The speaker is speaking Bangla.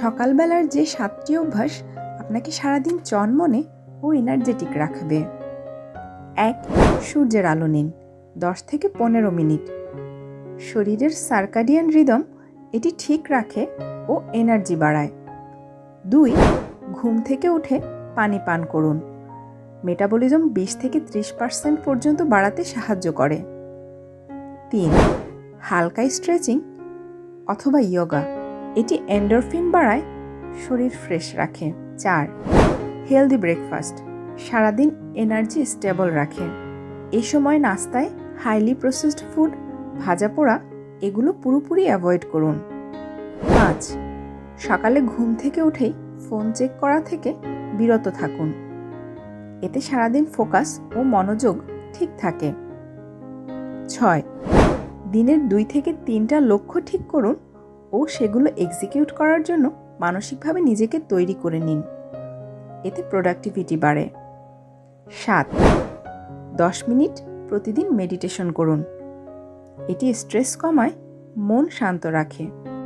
সকালবেলার যে 7টি অভ্যাস আপনাকে সারাদিন চনমনে ও এনার্জেটিক রাখবে। 1. সূর্যের আলো নিন 10 থেকে 15 মিনিট। শরীরের সার্কাডিয়ান রিদম এটি ঠিক রাখে ও এনার্জি বাড়ায়। 2. ঘুম থেকে উঠে পানি পান করুন। মেটাবলিজম 20 থেকে 30% পর্যন্ত বাড়াতে সাহায্য করে। 3. হালকা স্ট্রেচিং অথবা ইয়োগা, এটি এন্ডোরফিন বাড়ায়, শরীর ফ্রেশ রাখে। 4. হেলদি ব্রেকফাস্ট সারাদিন এনার্জি স্টেবল রাখে। এই সময় নাস্তায় হাইলি প্রসেসড ফুড, ভাজা পোড়া এগুলো পুরোপুরি অ্যাভয়েড করুন। 5. সকালে ঘুম থেকে উঠেই ফোন চেক করা থেকে বিরত থাকুন, এতে সারাদিন ফোকাস ও মনোযোগ ঠিক থাকে। 6. দিনের 2 থেকে 3টা লক্ষ্য ঠিক করুন ও সেগুলো এক্সিকিউট করার জন্য মানসিকভাবে নিজেকে তৈরি করে নিন, এতে প্রোডাক্টিভিটি বাড়ে। 7. 10 মিনিট প্রতিদিন মেডিটেশন করুন, এটি স্ট্রেস কমায়, মন শান্ত রাখে।